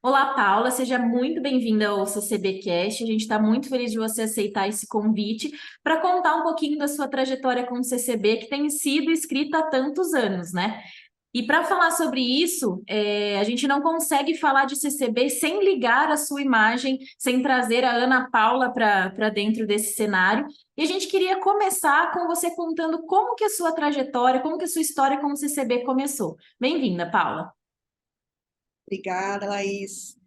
Olá, Paula, seja muito bem-vinda ao CCBcast. A gente está muito feliz de você aceitar esse convite para contar um pouquinho da sua trajetória com o CCB, que tem sido escrita há tantos anos, né? E para falar sobre isso, a gente não consegue falar de CCB sem ligar a sua imagem, sem trazer a Ana Paula para dentro desse cenário. E a gente queria começar com você contando como que a sua trajetória, como que a sua história com o CCB começou. Bem-vinda, Paula. Obrigada, Laís.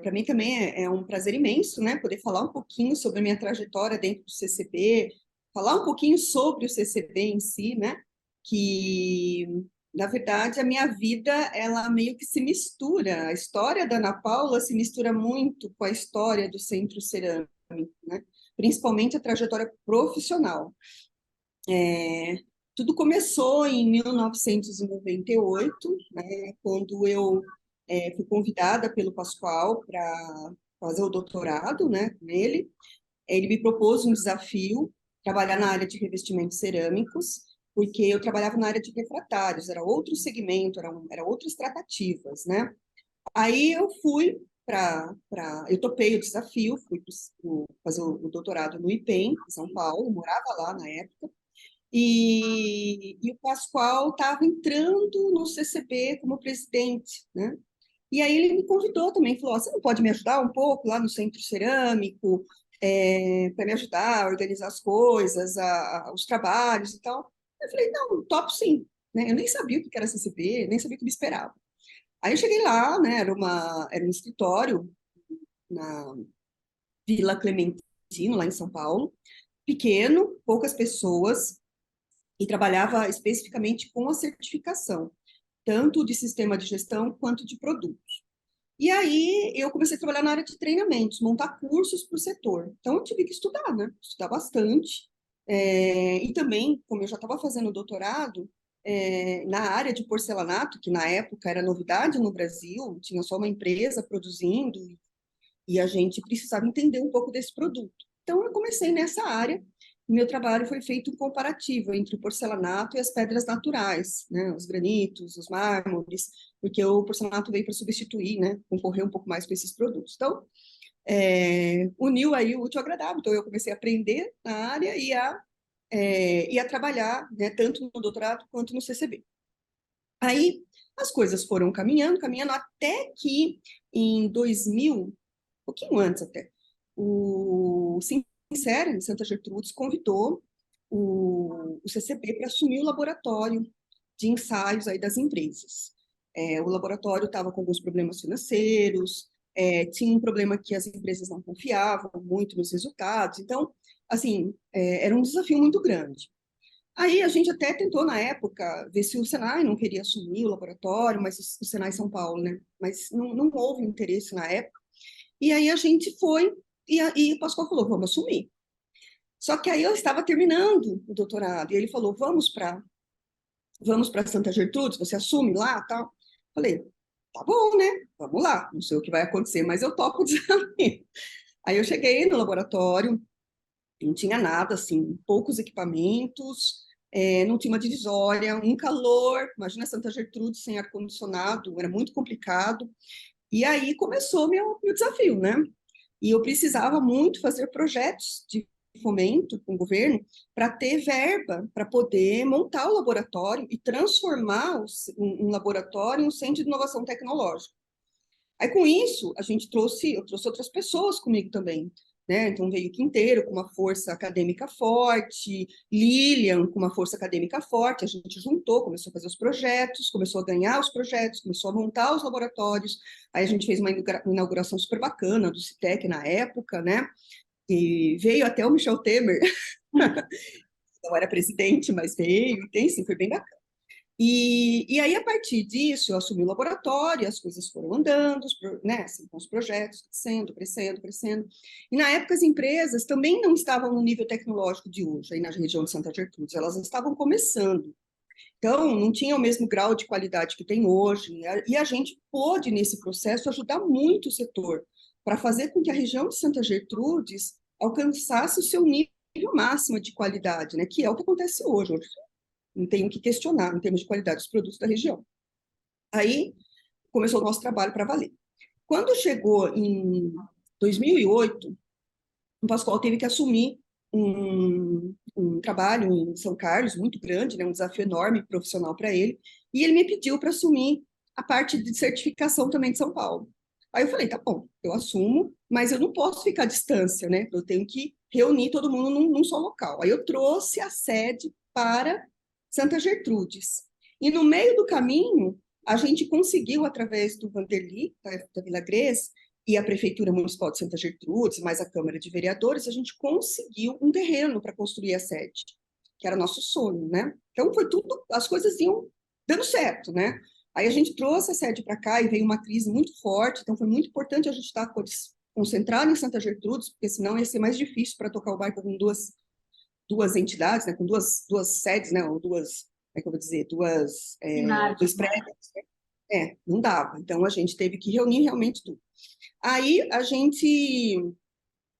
Para mim também é um prazer imenso, né, poder falar um pouquinho sobre a minha trajetória dentro do CCB, falar um pouquinho sobre o CCB em si, né, que, na verdade, a minha vida, ela meio que se mistura. A história da Ana Paula se mistura muito com a história do Centro Cerâmico, né, principalmente a trajetória profissional. Tudo começou em 1998, né, quando eu fui convidada pelo Pascoal para fazer o doutorado, né, com ele. Ele me propôs um desafio, trabalhar na área de revestimentos cerâmicos, porque eu trabalhava na área de refratários, era outro segmento, eram outras tratativas, né? Aí eu fui eu topei o desafio, fui fazer o doutorado no IPEM, em São Paulo, morava lá na época, e o Pascoal estava entrando no CCB como presidente, né? E aí ele me convidou também, falou, você não pode me ajudar um pouco lá no Centro Cerâmico, para me ajudar a organizar as coisas, os trabalhos e tal. Eu falei, não, topo sim. Né? Eu nem sabia o que era CCB, nem sabia o que me esperava. Aí eu cheguei lá, né, era um escritório na Vila Clementino, lá em São Paulo, pequeno, poucas pessoas, e trabalhava especificamente com a certificação, tanto de sistema de gestão quanto de produtos. E aí eu comecei a trabalhar na área de treinamentos, montar cursos para o setor. Então eu tive que estudar, né? Estudar bastante. E também, como eu já estava fazendo doutorado, na área de porcelanato, que na época era novidade no Brasil, tinha só uma empresa produzindo, e a gente precisava entender um pouco desse produto. Então eu comecei nessa área. Meu trabalho foi feito um comparativo entre o porcelanato e as pedras naturais, né? Os granitos, os mármores, porque o porcelanato veio para substituir, né? Concorrer um pouco mais com esses produtos. Então, uniu aí o útil ao agradável. Então, eu comecei a aprender na área e a trabalhar, né? Tanto no doutorado quanto no CCB. Aí, as coisas foram caminhando, caminhando, até que em 2000, um pouquinho antes até, o Sincera, em Santa Gertrudes, convidou o CCB para assumir o laboratório de ensaios aí das empresas. O laboratório estava com alguns problemas financeiros, tinha um problema que as empresas não confiavam muito nos resultados, então, assim, era um desafio muito grande. Aí a gente até tentou, na época, ver se o Senai não queria assumir o laboratório, mas o Senai São Paulo, né? Mas não houve interesse na época. E aí a gente foi, e o Pascoal falou, vamos assumir. Só que aí eu estava terminando o doutorado, e ele falou, vamos para Santa Gertrudes, você assume lá, tal. Falei, tá bom, né? Vamos lá, não sei o que vai acontecer, mas eu topo o desafio. Aí eu cheguei no laboratório, não tinha nada, assim, poucos equipamentos, não tinha uma divisória, um calor, imagina Santa Gertrudes sem ar-condicionado, era muito complicado. E aí começou meu desafio, né? E eu precisava muito fazer projetos de fomento com o governo para ter verba, para poder montar o laboratório e transformar um laboratório em um centro de inovação tecnológica. Aí, com isso, eu trouxe outras pessoas comigo também, né? Então, veio o Quinteiro com uma força acadêmica forte, Lilian com uma força acadêmica forte, a gente juntou, começou a fazer os projetos, começou a ganhar os projetos, começou a montar os laboratórios, aí a gente fez uma inauguração super bacana do Citec na época, né? E veio até o Michel Temer, não era presidente, mas veio, e tem sim, foi bem bacana. E aí, a partir disso, eu assumi o laboratório, as coisas foram andando, né, assim, com os projetos crescendo, crescendo, crescendo. E, na época, as empresas também não estavam no nível tecnológico de hoje, aí na região de Santa Gertrudes, elas estavam começando. Então, não tinha o mesmo grau de qualidade que tem hoje, e a gente pôde, nesse processo, ajudar muito o setor, para fazer com que a região de Santa Gertrudes alcançasse o seu nível máximo de qualidade, né? Que é o que acontece hoje. Hoje não tenho o que questionar em termos de qualidade dos produtos da região. Aí começou o nosso trabalho para valer. Quando chegou em 2008, o Pascoal teve que assumir um trabalho em São Carlos muito grande, né, um desafio enorme profissional para ele, e ele me pediu para assumir a parte de certificação também de São Paulo. Aí eu falei, tá bom, eu assumo, mas eu não posso ficar à distância, né? Eu tenho que reunir todo mundo num só local. Aí eu trouxe a sede para Santa Gertrudes. E no meio do caminho, a gente conseguiu, através do Vanderly, da Vila Gres, e a Prefeitura Municipal de Santa Gertrudes, mais a Câmara de Vereadores, a gente conseguiu um terreno para construir a sede, que era nosso sonho, né? Então, foi tudo, as coisas iam dando certo, né? Aí a gente trouxe a sede para cá e veio uma crise muito forte, então foi muito importante a gente estar concentrado em Santa Gertrudes, porque senão ia ser mais difícil para tocar o bairro com duas entidades, né? Com duas sedes, né? Ou duas, como é que eu vou dizer? Dois Cidades, né? prédios, né? Não dava. Então, a gente teve que reunir realmente tudo. Aí a gente,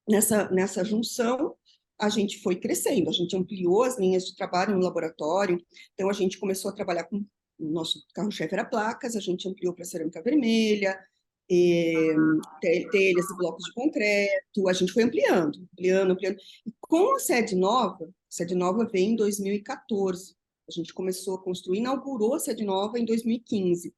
nessa junção, a gente foi crescendo, a gente ampliou as linhas de trabalho no laboratório, então a gente começou a trabalhar com, o nosso carro-chefe era placas, a gente ampliou para cerâmica vermelha, telhas e blocos de concreto, a gente foi ampliando. E com a sede nova veio em 2014, a gente começou a construir, inaugurou a sede nova em 2015.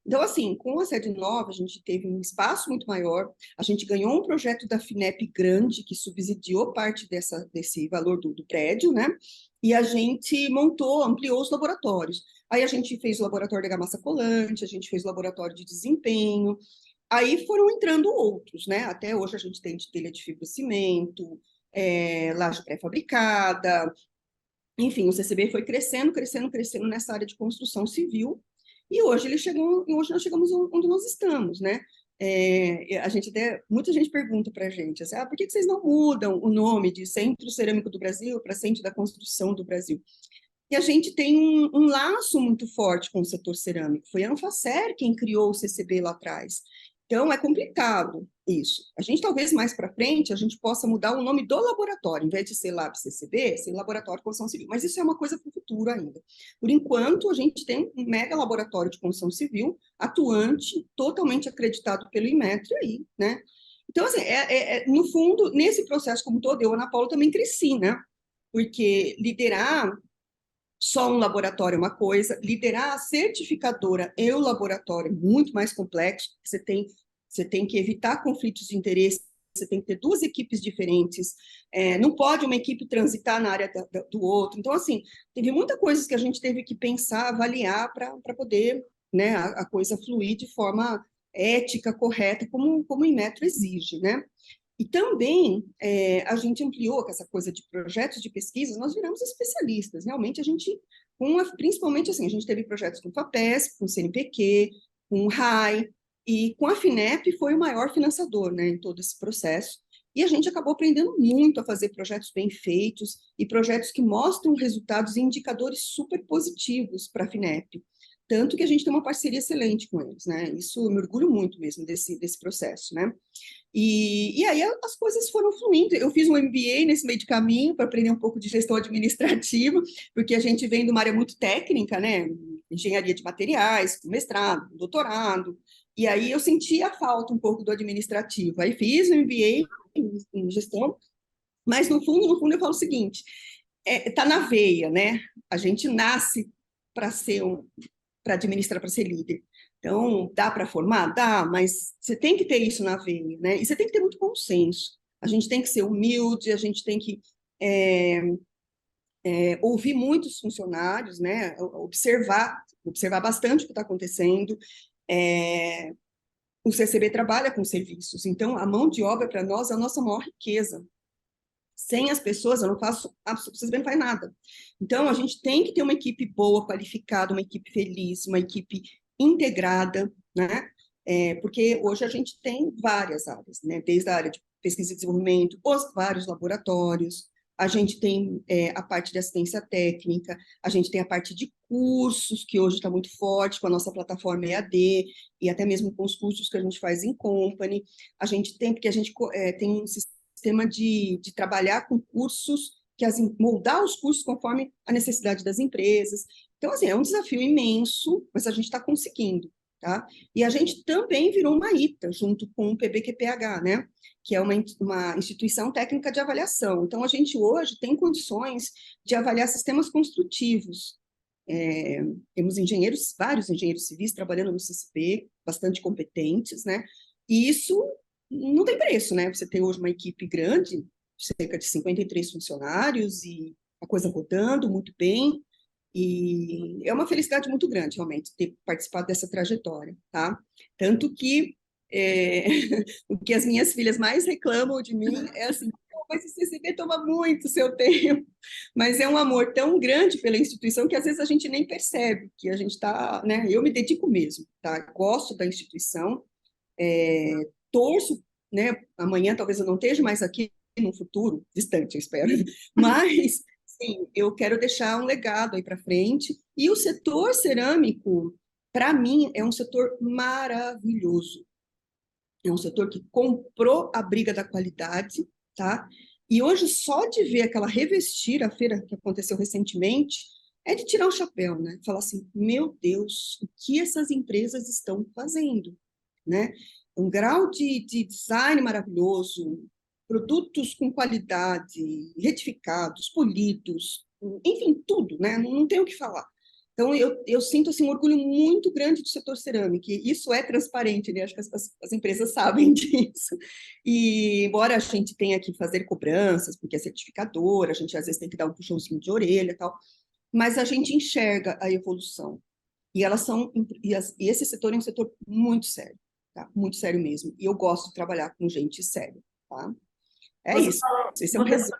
Então, assim, com a sede nova, a gente teve um espaço muito maior, a gente ganhou um projeto da FINEP grande, que subsidiou parte desse valor do prédio, né? E a gente ampliou os laboratórios. Aí a gente fez o laboratório de argamassa colante, a gente fez o laboratório de desempenho, aí foram entrando outros, né? Até hoje a gente tem de telha de fibrocimento, laje pré-fabricada, enfim, o CCB foi crescendo nessa área de construção civil, e hoje nós chegamos onde nós estamos, né? Muita gente pergunta para a gente, assim, por que vocês não mudam o nome de Centro Cerâmico do Brasil para Centro da Construção do Brasil? E a gente tem um laço muito forte com o setor cerâmico. Foi a Anfacer quem criou o CCB lá atrás. Então, é complicado isso. A gente, talvez, mais para frente, a gente possa mudar o nome do laboratório. Em vez de ser Lab CCB, ser Laboratório de Construção Civil. Mas isso é uma coisa para o futuro ainda. Por enquanto, a gente tem um mega laboratório de construção civil, atuante, totalmente acreditado pelo Inmetro aí, né? Então, assim, no fundo, nesse processo como todo, eu, Ana Paula, também cresci, né? Porque liderar só um laboratório é uma coisa, liderar a certificadora e o laboratório é muito mais complexo, você tem que evitar conflitos de interesse, você tem que ter duas equipes diferentes, não pode uma equipe transitar na área do outro. Então, assim, teve muita coisa que a gente teve que pensar, avaliar para poder, né, a coisa fluir de forma ética, correta, como o Inmetro exige, né? E também a gente ampliou com essa coisa de projetos de pesquisa, nós viramos especialistas. Realmente, principalmente assim, a gente teve projetos com FAPESP, com CNPq, com RAI, e com a FINEP foi o maior financiador, né, em todo esse processo. E a gente acabou aprendendo muito a fazer projetos bem feitos e projetos que mostram resultados e indicadores super positivos para a FINEP. Tanto que a gente tem uma parceria excelente com eles, né? Isso eu me orgulho muito mesmo desse processo, né? E aí as coisas foram fluindo. Eu fiz um MBA nesse meio de caminho para aprender um pouco de gestão administrativa, porque a gente vem de uma área muito técnica, né? Engenharia de materiais, mestrado, doutorado. E aí eu senti a falta um pouco do administrativo. Aí fiz um MBA em gestão, mas no fundo eu falo o seguinte: tá na veia, né? A gente nasce para administrar, para ser líder. Então, dá para formar? Dá, mas você tem que ter isso na veia, né? E você tem que ter muito bom senso. A gente tem que ser humilde, a gente tem que ouvir muitos funcionários, né? Observar bastante o que está acontecendo. O CCB trabalha com serviços, então a mão de obra para nós é a nossa maior riqueza. Sem as pessoas, eu não faço, o CCB não faz nada. Então, a gente tem que ter uma equipe boa, qualificada, uma equipe feliz, uma equipe integrada, né? Porque hoje a gente tem várias áreas, né? Desde a área de pesquisa e desenvolvimento, os vários laboratórios, a gente tem a parte de assistência técnica, a gente tem a parte de cursos, que hoje está muito forte com a nossa plataforma EAD, e até mesmo com os cursos que a gente faz em company. A gente tem, porque a gente tem um sistema de trabalhar com cursos, moldar os cursos conforme a necessidade das empresas. Então, assim, é um desafio imenso, mas a gente está conseguindo, tá? E a gente também virou uma ITA, junto com o PBQPH, né? Que é uma instituição técnica de avaliação. Então, a gente hoje tem condições de avaliar sistemas construtivos. Temos vários engenheiros civis trabalhando no CCP, bastante competentes, né? E isso não tem preço, né? Você tem hoje uma equipe grande, cerca de 53 funcionários, e a coisa rodando muito bem, e é uma felicidade muito grande, realmente, ter participado dessa trajetória, tá? Tanto que o que as minhas filhas mais reclamam de mim é assim: mas o CCB toma muito seu tempo, mas é um amor tão grande pela instituição que às vezes a gente nem percebe que a gente está, né? Eu me dedico mesmo, tá? Gosto da instituição, torço, né? Amanhã talvez eu não esteja mais aqui, no futuro distante, eu espero, mas sim, eu quero deixar um legado aí para frente. E o setor cerâmico, para mim, é um setor maravilhoso. É um setor que comprou a briga da qualidade, tá? E hoje, só de ver aquela Revestir, a feira que aconteceu recentemente, é de tirar o chapéu, né? Falar assim: meu Deus, o que essas empresas estão fazendo, né? Um grau de design maravilhoso, produtos com qualidade, retificados, polidos, enfim, tudo, né? Não tem o que falar. Então, eu sinto assim, um orgulho muito grande do setor cerâmico, e isso é transparente, né? Acho que as empresas sabem disso. E, embora a gente tenha que fazer cobranças, porque é certificadora, a gente às vezes tem que dar um puxãozinho de orelha e tal, mas a gente enxerga a evolução. E elas são, e esse setor é um setor muito sério, tá? Muito sério mesmo. E eu gosto de trabalhar com gente séria, tá? É Você isso. falou, Esse é um você resumo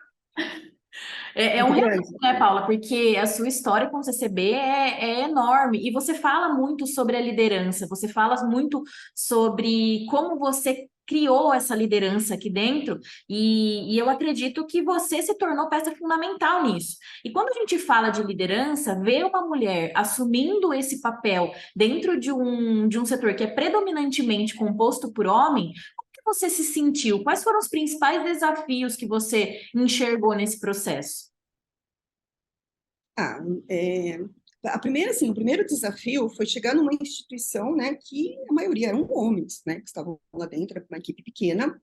É um muito resumo, grande. né, Paula? Porque a sua história com o CCB é enorme e você fala muito sobre a liderança, você fala muito sobre como você criou essa liderança aqui dentro e eu acredito que você se tornou peça fundamental nisso. E quando a gente fala de liderança, ver uma mulher assumindo esse papel dentro de um setor que é predominantemente composto por homem, que você se sentiu? Quais foram os principais desafios que você enxergou nesse processo? Ah, é, assim, o primeiro desafio foi chegar numa instituição, né, que a maioria eram homens, né, que estavam lá dentro, era uma equipe pequena.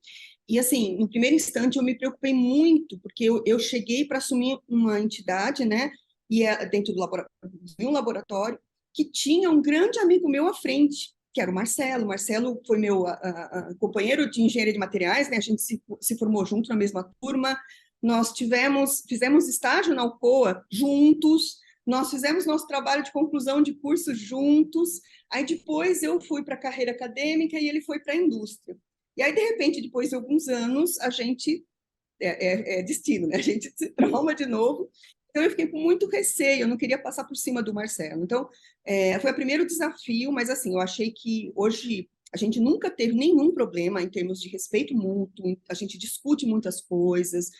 E, assim, no primeiro instante eu me preocupei muito, porque eu cheguei para assumir uma entidade, né, e dentro do laboratório, de um laboratório que tinha um grande amigo meu à frente, que era o Marcelo. O Marcelo foi meu companheiro de engenharia de materiais, né, a gente se formou junto na mesma turma. Nós fizemos estágio na Alcoa juntos, nós fizemos nosso trabalho de conclusão de curso juntos, aí depois eu fui para a carreira acadêmica e ele foi para a indústria. E aí, de repente, depois de alguns anos, a gente, é destino, né? A gente se trauma de novo. Então, eu fiquei com muito receio, eu não queria passar por cima do Marcelo. Então, foi o primeiro desafio, mas assim, eu achei que hoje a gente nunca teve nenhum problema em termos de respeito mútuo, a gente discute muitas coisas,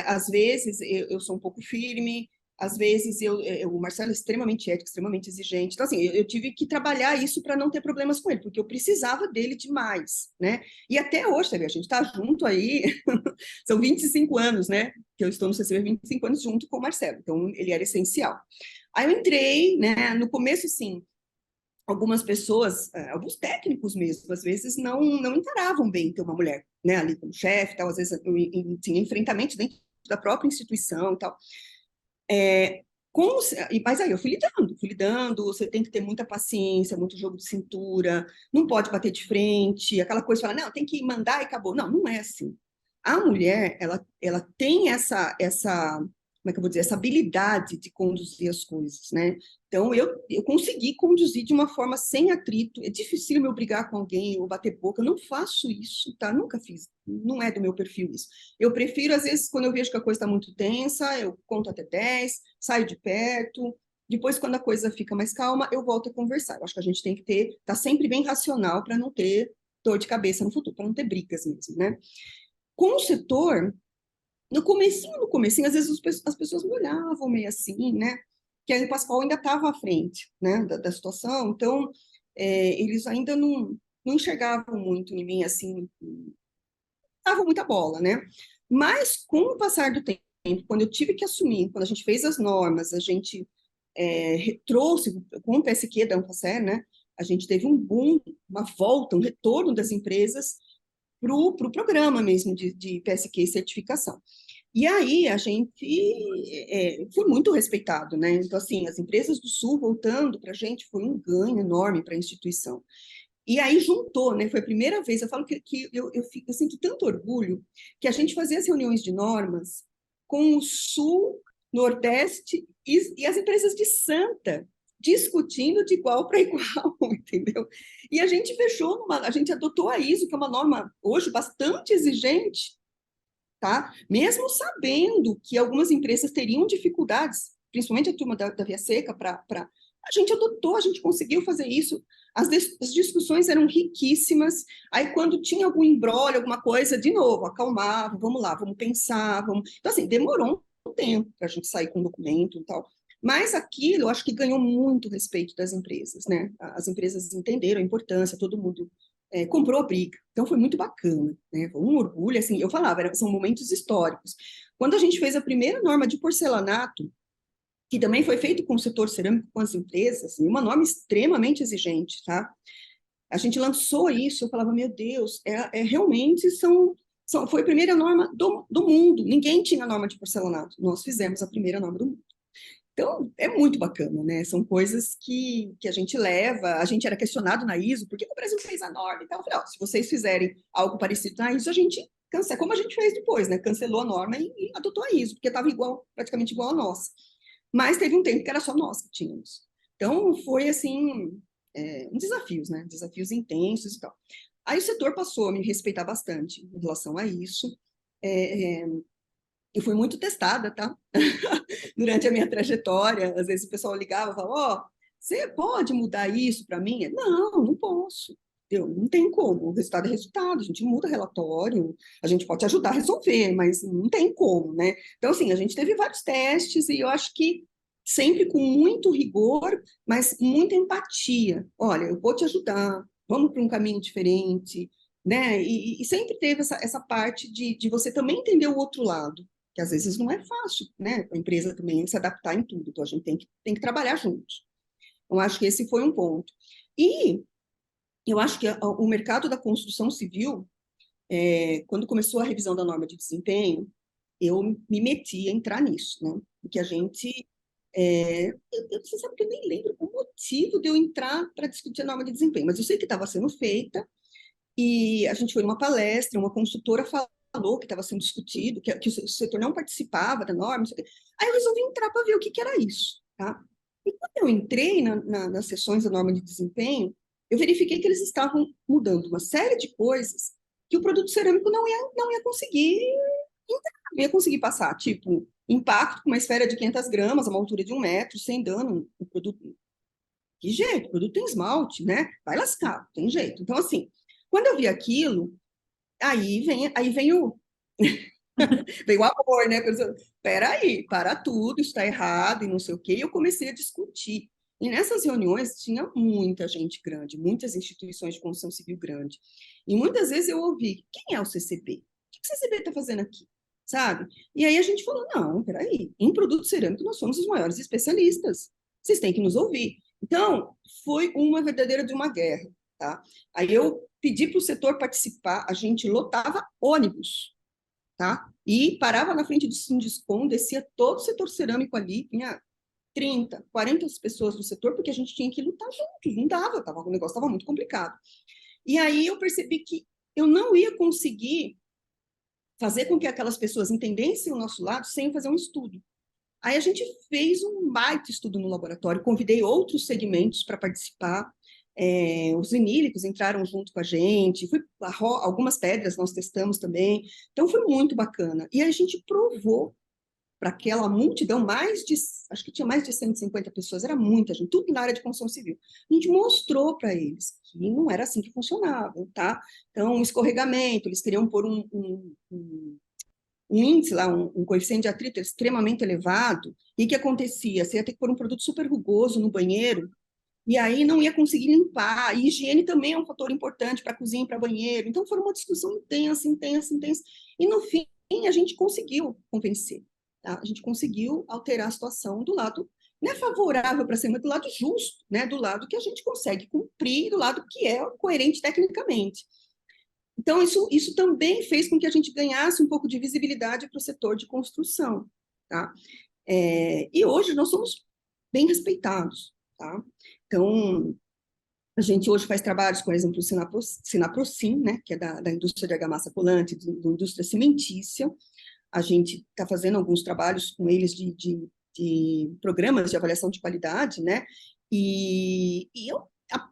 às vezes eu sou um pouco firme, às vezes o Marcelo é extremamente ético, extremamente exigente. Então, assim, eu tive que trabalhar isso para não ter problemas com ele, porque eu precisava dele demais, né? E até hoje, sabe, a gente está junto aí, são 25 anos, né? Que eu estou no CCB 25 anos junto com o Marcelo, então ele era essencial. Aí eu entrei, né? No começo, sim, algumas pessoas, alguns técnicos mesmo, às vezes não encaravam bem ter uma mulher, né, ali como chefe, tal, às vezes tinha enfrentamentos dentro da própria instituição e tal. É, mas aí eu fui lidando, você tem que ter muita paciência, muito jogo de cintura, não pode bater de frente, aquela coisa, fala, não, tem que mandar e acabou. Não, não é assim. A mulher, ela tem como é que eu vou dizer, essa habilidade de conduzir as coisas, né? Então, eu consegui conduzir de uma forma sem atrito. É difícil me obrigar com alguém ou bater boca. Eu não faço isso, tá? Nunca fiz. Não é do meu perfil isso. Eu prefiro, às vezes, quando eu vejo que a coisa está muito tensa, eu conto até 10, saio de perto. Depois, quando a coisa fica mais calma, eu volto a conversar. Eu acho que a gente tem que tá sempre bem racional para não ter dor de cabeça no futuro, para não ter brigas mesmo, né? Com o setor, no comecinho, às vezes as pessoas me olhavam meio assim, né? Que aí o Pascoal ainda estava à frente, né, da situação, então eles ainda não enxergavam muito em mim, assim, davam muita bola, né? Mas com o passar do tempo, quando eu tive que assumir, quando a gente fez as normas, a gente trouxe, com o PSQ da Anfacer, né? A gente teve um boom, uma volta, um retorno das empresas para o programa mesmo de PSQ e certificação. E aí a gente foi muito respeitado, né? Então, assim, as empresas do Sul voltando para a gente foi um ganho enorme para a instituição. E aí juntou, né? Foi a primeira vez, eu falo que eu sinto tanto orgulho que a gente fazia as reuniões de normas com o Sul, Nordeste e as empresas de Santa, discutindo de igual para igual, entendeu? E a gente a gente adotou a ISO, que é uma norma hoje bastante exigente, tá? Mesmo sabendo que algumas empresas teriam dificuldades, principalmente a turma da Via Seca, a gente adotou, a gente conseguiu fazer isso. As discussões eram riquíssimas. Aí, quando tinha algum embrólio, alguma coisa, de novo, acalmava, vamos lá, vamos pensar, vamos. Então, assim, demorou um tempo para a gente sair com o documento e tal. Mas aquilo, eu acho que ganhou muito respeito das empresas, né? As empresas entenderam a importância, todo mundo comprou a briga. Então foi muito bacana, né? Foi um orgulho, assim, eu falava, são momentos históricos. Quando a gente fez a primeira norma de porcelanato, que também foi feito com o setor cerâmico, com as empresas, assim, uma norma extremamente exigente, tá? A gente lançou isso, eu falava, meu Deus, realmente foi a primeira norma do mundo. Ninguém tinha norma de porcelanato. Nós fizemos a primeira norma do mundo. Então, é muito bacana, né? São coisas que a gente leva. A gente era questionado na ISO, por que o Brasil fez a norma? Então, eu falei, ó, se vocês fizerem algo parecido na ISO, a gente cancela, como a gente fez depois, né? Cancelou a norma e adotou a ISO, porque estava praticamente igual a nossa. Mas teve um tempo que era só nós que tínhamos. Então, foi assim, desafios, né? Desafios intensos e tal. Aí o setor passou a me respeitar bastante em relação a isso. É, eu fui muito testada, tá? Durante a minha trajetória, às vezes o pessoal ligava e falava, ó, oh, você pode mudar isso para mim? Não posso. Não tem como. O resultado é resultado. A gente muda relatório, a gente pode ajudar a resolver, mas não tem como, né? Então, assim, a gente teve vários testes e eu acho que sempre com muito rigor, mas muita empatia. Olha, eu vou te ajudar, vamos para um caminho diferente, né? E sempre teve essa parte de você também entender o outro lado, que às vezes não é fácil, né? A empresa também se adaptar em tudo, então a gente tem que trabalhar juntos. Eu acho que esse foi um ponto. E eu acho que o mercado da construção civil, quando começou a revisão da norma de desempenho, eu me meti a entrar nisso, né? Porque a gente. Você sabe que eu nem lembro o motivo de eu entrar para discutir a norma de desempenho, mas eu sei que estava sendo feita, e a gente foi numa palestra, uma consultora falou que estava sendo discutido, que o setor não participava da norma, não sei o quê. Aí eu resolvi entrar para ver o que era isso, tá? E quando eu entrei nas sessões da norma de desempenho, eu verifiquei que eles estavam mudando uma série de coisas que o produto cerâmico não ia conseguir entrar, não ia conseguir passar, tipo, impacto com uma esfera de 500 gramas, a uma altura de 1 metro, sem dano, o produto. Que jeito? O produto tem esmalte, né? Vai lascar, tem jeito. Então, assim, quando eu vi aquilo, aí vem veio o amor, né? Peraí, para tudo, está errado e não sei o quê. E eu comecei a discutir. E nessas reuniões tinha muita gente grande, muitas instituições de construção civil grande. E muitas vezes eu ouvi, quem é o CCB? O que o CCB está fazendo aqui? Sabe? E aí a gente falou, não, peraí, em produto cerâmico nós somos os maiores especialistas. Vocês têm que nos ouvir. Então, foi uma verdadeira de uma guerra, tá? Aí eu pedi para o setor participar, a gente lotava ônibus, tá? E parava na frente do Sinduscom, descia todo o setor cerâmico ali, tinha 30, 40 pessoas do setor, porque a gente tinha que lutar juntos, não dava, o negócio estava muito complicado. E aí eu percebi que eu não ia conseguir fazer com que aquelas pessoas entendessem o nosso lado sem fazer um estudo. Aí a gente fez um baita estudo no laboratório, convidei outros segmentos para participar, os vinílicos entraram junto com a gente, algumas pedras nós testamos também, então foi muito bacana. E a gente provou para aquela multidão, acho que tinha mais de 150 pessoas, era muita gente, tudo na área de construção civil. A gente mostrou para eles que não era assim que funcionava, tá? Então, um escorregamento, eles queriam pôr um índice lá, um coeficiente de atrito extremamente elevado, e o que acontecia? Você ia ter que pôr um produto super rugoso no banheiro, e aí não ia conseguir limpar, e higiene também é um fator importante para cozinha e para banheiro, então foi uma discussão intensa, intensa, intensa, e no fim a gente conseguiu convencer, tá? A gente conseguiu alterar a situação do lado, não é favorável para ser, mas do lado justo, né? Do lado que a gente consegue cumprir, do lado que é coerente tecnicamente. Então, isso também fez com que a gente ganhasse um pouco de visibilidade para o setor de construção, tá? E hoje nós somos bem respeitados, tá? Então, a gente hoje faz trabalhos, por exemplo, o Sinaprocin, né, que é da indústria de argamassa colante, da indústria cimentícia. A gente está fazendo alguns trabalhos com eles de programas de avaliação de qualidade, né?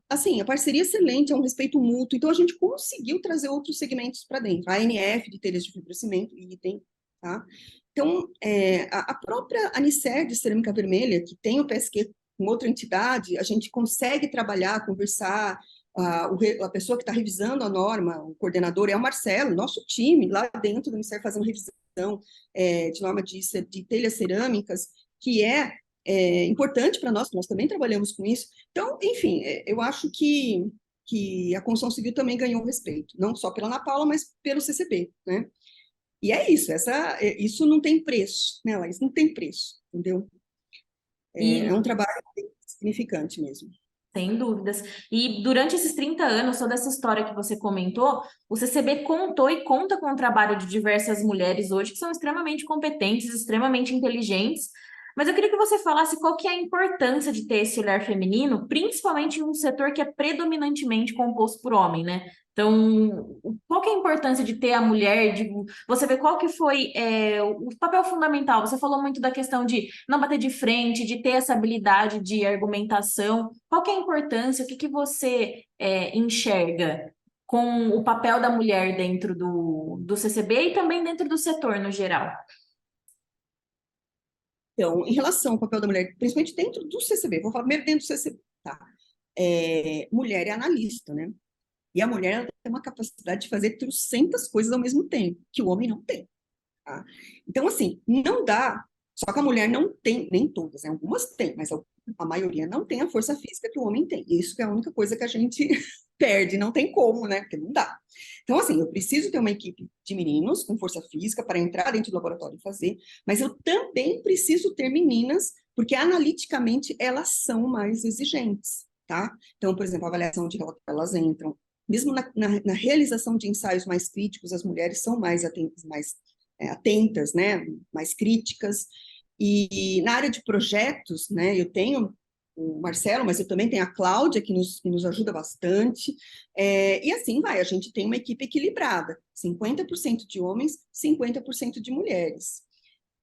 Assim, a parceria é excelente, é um respeito mútuo, então a gente conseguiu trazer outros segmentos para dentro. A ANF de telhas de fibrocimento, item, tá? Então, a própria Anicer de cerâmica vermelha, que tem o PSQ com outra entidade, a gente consegue trabalhar, conversar, a pessoa que está revisando a norma, o coordenador é o Marcelo, nosso time lá dentro do Anicer fazendo revisão de norma de telhas cerâmicas, que é importante para nós também trabalhamos com isso. Então, enfim, eu acho que a construção civil também ganhou respeito, não só pela Ana Paula, mas pelo CCB, né? E é isso, isso não tem preço, né, Laís? Não tem preço, entendeu? É E um trabalho significante mesmo. sem dúvidas. E durante esses 30 anos, toda essa história que você comentou, o CCB contou e conta com o trabalho de diversas mulheres hoje que são extremamente competentes, extremamente inteligentes. Mas eu queria que você falasse qual que é a importância de ter esse olhar feminino, principalmente em um setor que é predominantemente composto por homem, né? Então, qual que é a importância de ter a mulher, de você ver qual que foi o papel fundamental? Você falou muito da questão de não bater de frente, de ter essa habilidade de argumentação. Qual que é a importância? O que que você enxerga com o papel da mulher dentro do CCB e também dentro do setor no geral? Então, em relação ao papel da mulher, principalmente dentro do CCB, vou falar primeiro dentro do CCB, tá? Mulher é analista, né? E a mulher ela tem uma capacidade de fazer 300 coisas ao mesmo tempo, que o homem não tem. Tá? Então, assim, não dá. Só que a mulher não tem, nem todas, né? Algumas têm, mas a maioria não tem a força física que o homem tem. E isso que é a única coisa que a gente perde, não tem como, né? Porque não dá. Então, assim, eu preciso ter uma equipe de meninos com força física para entrar dentro do laboratório e fazer, mas eu também preciso ter meninas, porque analiticamente elas são mais exigentes, tá? Então, por exemplo, a avaliação de relatório, elas entram. Mesmo na realização de ensaios mais críticos, as mulheres são mais atentas, né, mais críticas. E na área de projetos, né, eu tenho o Marcelo, mas eu também tenho a Cláudia, que nos ajuda bastante. E assim vai, a gente tem uma equipe equilibrada, 50% de homens, 50% de mulheres.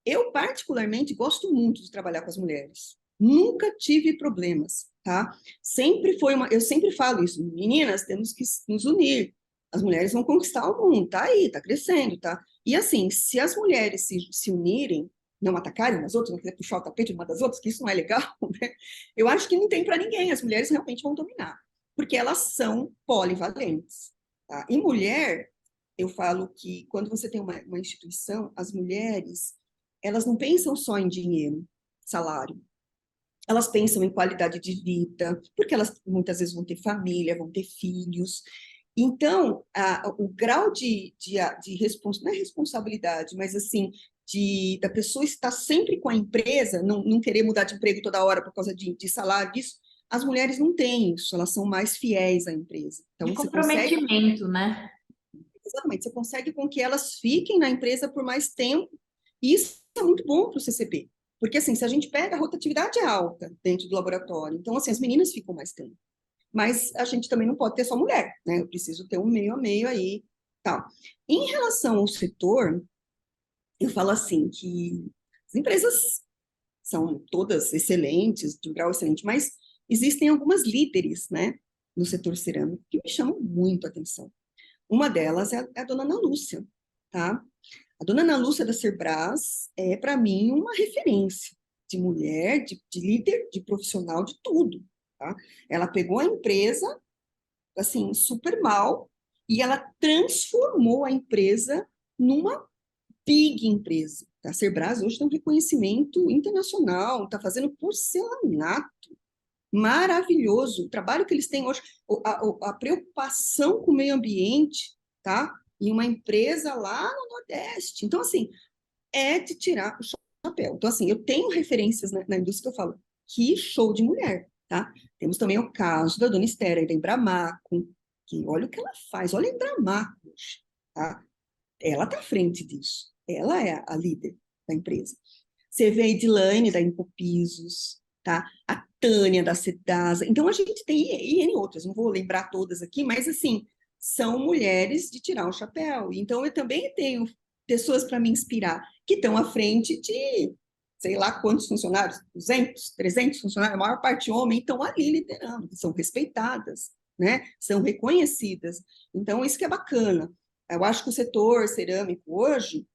Eu, particularmente, gosto muito de trabalhar com as mulheres. Nunca tive problemas, tá? Eu sempre falo isso, meninas, temos que nos unir. As mulheres vão conquistar o mundo, tá aí, tá crescendo, tá? E assim, se as mulheres se unirem, não atacarem umas outras, não querer puxar o tapete de uma das outras, que isso não é legal, né? Eu acho que não tem para ninguém, as mulheres realmente vão dominar, porque elas são polivalentes, tá? E mulher, eu falo que quando você tem uma instituição, as mulheres elas não pensam só em dinheiro, salário. Elas pensam em qualidade de vida, porque elas muitas vezes vão ter família, vão ter filhos. Então, o grau não é responsabilidade, mas assim, da pessoa estar sempre com a empresa, não querer mudar de emprego toda hora por causa de salário, disso, as mulheres não têm isso, elas são mais fiéis à empresa. De Então, você consegue, comprometimento, né? exatamente, você consegue com que elas fiquem na empresa por mais tempo, e isso é muito bom para o CCP, porque assim, se a gente pega, a rotatividade é alta dentro do laboratório, então assim, as meninas ficam mais tempo. Mas a gente também não pode ter só mulher, né? Eu preciso ter um meio a meio aí, tal. Em relação ao setor, eu falo assim que as empresas são todas excelentes, de um grau excelente, mas existem algumas líderes, né, no setor cerâmico que me chamam muito a atenção. Uma delas é a dona Ana Lúcia, tá? A dona Ana Lúcia da Cerbras é, para mim, uma referência de mulher, de líder, de profissional, de tudo, tá? Ela pegou a empresa, assim, super mal, e ela transformou a empresa numa big empresa. A Cerbras hoje tem um reconhecimento internacional, está fazendo porcelanato maravilhoso. O trabalho que eles têm hoje, a preocupação com o meio ambiente, tá? Em uma empresa lá no Nordeste. Então, assim, é de tirar o chapéu. Então, assim, eu tenho referências na indústria que eu falo, que show de mulher, tá? Temos também o caso da dona Esther, aí da Embramaco, que olha o que ela faz, olha a Embramaco, tá? Ela está à frente disso. Ela é a líder da empresa. Você vê a Edilane da Incopisos, tá? A Tânia da Cedasa. Então, a gente tem e N outras, não vou lembrar todas aqui, mas, assim, são mulheres de tirar o chapéu. Então, eu também tenho pessoas para me inspirar, que estão à frente de, sei lá quantos funcionários, 200, 300 funcionários, a maior parte homem, estão ali liderando, são respeitadas, né? São reconhecidas. Então, isso que é bacana. Eu acho que o setor cerâmico hoje,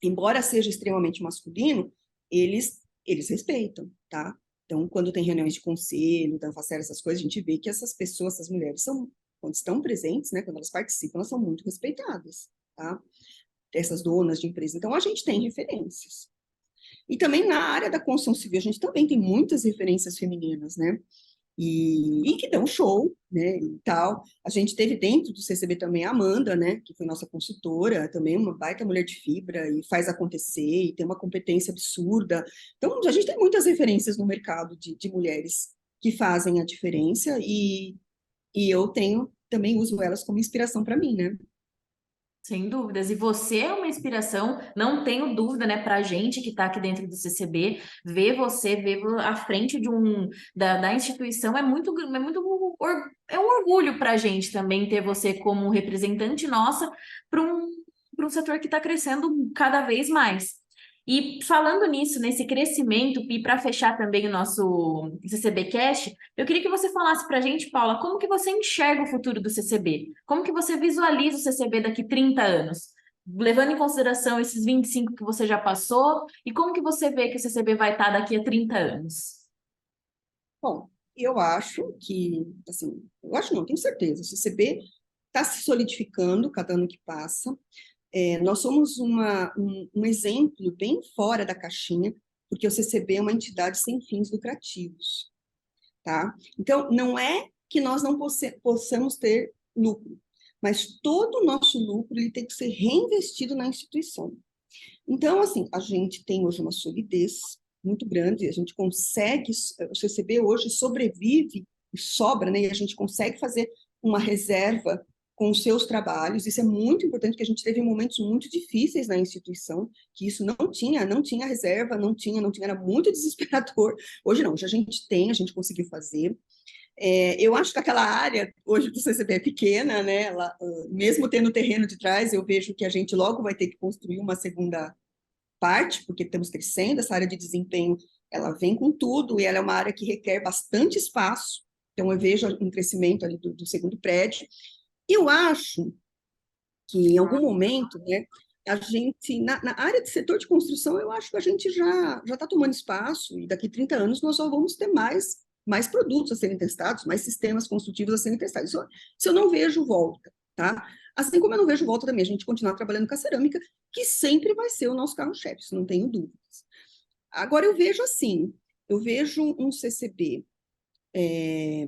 embora seja extremamente masculino, eles respeitam, tá? Então, quando tem reuniões de conselho, da Anfacer, essas coisas, a gente vê que essas pessoas, essas mulheres, são, quando estão presentes, né, quando elas participam, elas são muito respeitadas, tá? Essas donas de empresa. Então, a gente tem referências. E também na área da construção civil, a gente também tem muitas referências femininas, né? E que dão show, né, e tal. A gente teve dentro do CCB também a Amanda, né, que foi nossa consultora, também uma baita mulher de fibra, e faz acontecer, e tem uma competência absurda. Então, a gente tem muitas referências no mercado de mulheres que fazem a diferença, e eu tenho, também uso elas como inspiração para mim, né? Sem dúvidas. E você é uma inspiração, não tenho dúvida, né, para a gente que está aqui dentro do CCB, ver você, ver à frente da instituição é um orgulho para a gente também ter você como representante nossa para um setor que está crescendo cada vez mais. E falando nisso, nesse crescimento, e para fechar também o nosso CCB Cast, eu queria que você falasse para a gente, Paula, como que você enxerga o futuro do CCB? Como que você visualiza o CCB daqui 30 anos? Levando em consideração esses 25 que você já passou, e como que você vê que o CCB vai estar daqui a 30 anos? Bom, eu acho que, assim, eu acho não, tenho certeza, o CCB está se solidificando cada ano que passa. Nós somos um exemplo bem fora da caixinha, porque o CCB é uma entidade sem fins lucrativos, tá? Então, não é que nós não possamos ter lucro, mas todo o nosso lucro ele tem que ser reinvestido na instituição. Então, assim, a gente tem hoje uma solidez muito grande, a gente consegue, o CCB hoje sobrevive e sobra, né? E a gente consegue fazer uma reserva com os seus trabalhos, isso é muito importante, porque a gente teve momentos muito difíceis na instituição, que isso não tinha reserva, não tinha, era muito desesperador. Hoje não, hoje a gente tem, a gente conseguiu fazer. Eu acho que aquela área hoje do CCB é pequena, né? Mesmo tendo terreno de trás, eu vejo que a gente logo vai ter que construir uma segunda parte, porque estamos crescendo, essa área de desempenho, ela vem com tudo, e ela é uma área que requer bastante espaço, então eu vejo um crescimento ali do segundo prédio. Eu acho que em algum momento, né, a gente, na área de setor de construção, eu acho que a gente já está tomando espaço, e daqui 30 anos nós só vamos ter mais produtos a serem testados, mais sistemas construtivos a serem testados. Isso eu não vejo volta, tá? Assim como eu não vejo volta também a gente continuar trabalhando com a cerâmica, que sempre vai ser o nosso carro-chefe, isso não tenho dúvidas. Agora, eu vejo um CCB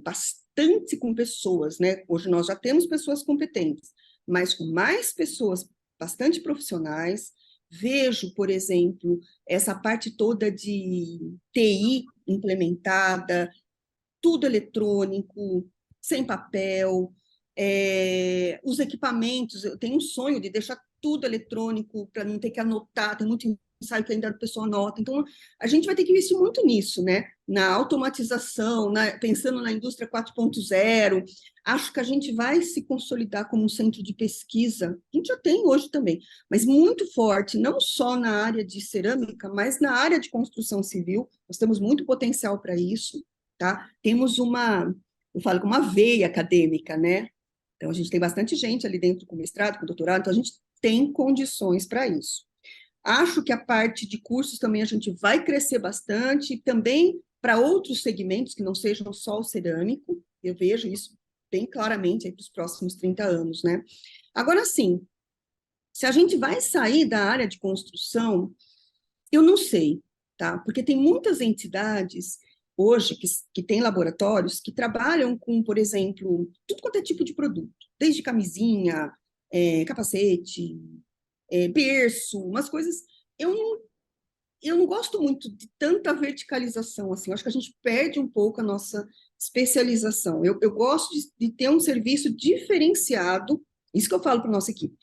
bastante com pessoas, né? Hoje nós já temos pessoas competentes, mas com mais pessoas bastante profissionais. Vejo, por exemplo, essa parte toda de TI implementada, tudo eletrônico, sem papel, os equipamentos, eu tenho um sonho de deixar tudo eletrônico para não ter que anotar, tem muito ensaio que ainda a pessoa anota, então a gente vai ter que investir muito nisso, né? Na automatização, pensando na indústria 4.0, acho que a gente vai se consolidar como um centro de pesquisa, a gente já tem hoje também, mas muito forte, não só na área de cerâmica, mas na área de construção civil, nós temos muito potencial para isso, tá? Temos eu falo com uma veia acadêmica, né? Então, a gente tem bastante gente ali dentro com mestrado, com doutorado, então a gente tem condições para isso. Acho que a parte de cursos também a gente vai crescer bastante, e também para outros segmentos que não sejam só o cerâmico, eu vejo isso bem claramente para os próximos 30 anos, né? Agora, sim, Se a gente vai sair da área de construção, eu não sei, tá? Porque tem muitas entidades hoje que têm laboratórios que trabalham com, por exemplo, tudo quanto é tipo de produto, desde camisinha, capacete, berço, umas coisas. Eu não, eu não gosto muito de tanta verticalização, assim, eu acho que a gente perde um pouco a nossa especialização. Eu gosto de ter um serviço diferenciado, isso que eu falo para a nossa equipe.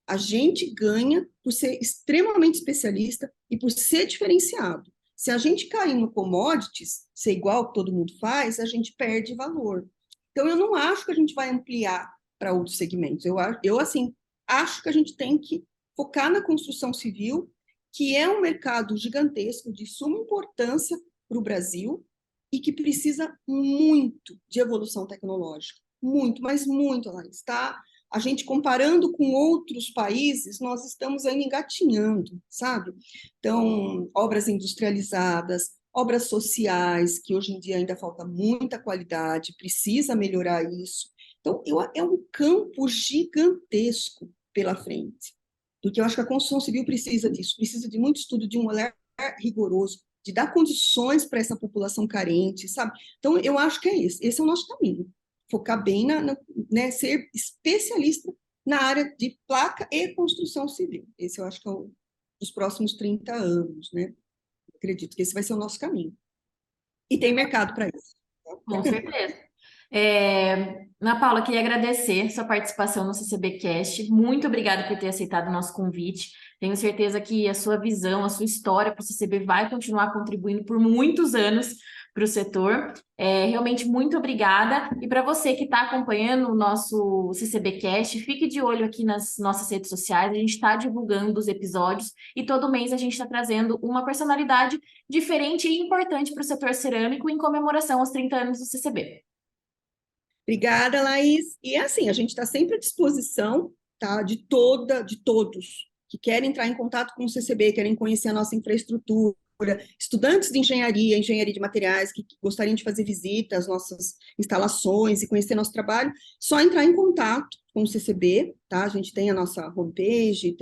A gente ganha por ser extremamente especialista e por ser diferenciado. Se a gente cair no commodities, ser igual ao que todo mundo faz, a gente perde valor. Então, eu não acho que a gente vai ampliar para outros segmentos. Eu, assim, acho que a gente tem que focar na construção civil, que é um mercado gigantesco, de suma importância para o Brasil e que precisa muito de evolução tecnológica. Muito, mas muito, Laís, tá? A gente comparando com outros países, nós estamos ainda engatinhando, sabe? Então, obras industrializadas, obras sociais, que hoje em dia ainda falta muita qualidade, precisa melhorar isso. Então, é um campo gigantesco pela frente, porque eu acho que a construção civil precisa disso, precisa de muito estudo, de um olhar rigoroso, de dar condições para essa população carente, sabe? Então, eu acho que é esse é o nosso caminho, focar bem né, ser especialista na área de placa e construção civil. Esse eu acho que é um dos próximos 30 anos, né? Acredito que esse vai ser o nosso caminho. E tem mercado para isso. Com certeza. Ana Paula, queria agradecer sua participação no CCBcast. Muito obrigada por ter aceitado o nosso convite. Tenho certeza que a sua visão, a sua história para o CCB vai continuar contribuindo por muitos anos para o setor. Realmente muito obrigada. E para você que está acompanhando o nosso CCBcast, fique de olho aqui nas nossas redes sociais. A gente está divulgando os episódios e todo mês a gente está trazendo uma personalidade diferente e importante para o setor cerâmico em comemoração aos 30 anos do CCB. Obrigada, Laís. E assim, a gente está sempre à disposição, tá, de todos que querem entrar em contato com o CCB, querem conhecer a nossa infraestrutura, estudantes de engenharia de materiais, que gostariam de fazer visita às nossas instalações e conhecer nosso trabalho, só entrar em contato com o CCB, tá? A gente tem a nossa homepage,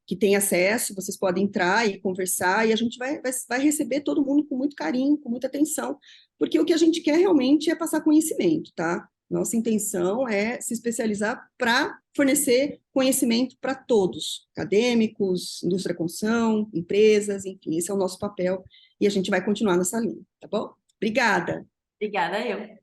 que tem acesso, vocês podem entrar e conversar, e a gente vai receber todo mundo com muito carinho, com muita atenção, porque o que a gente quer realmente é passar conhecimento, tá? Nossa intenção é se especializar para fornecer conhecimento para todos, acadêmicos, indústria da construção, empresas, enfim, esse é o nosso papel e a gente vai continuar nessa linha, tá bom? Obrigada. Obrigada, eu.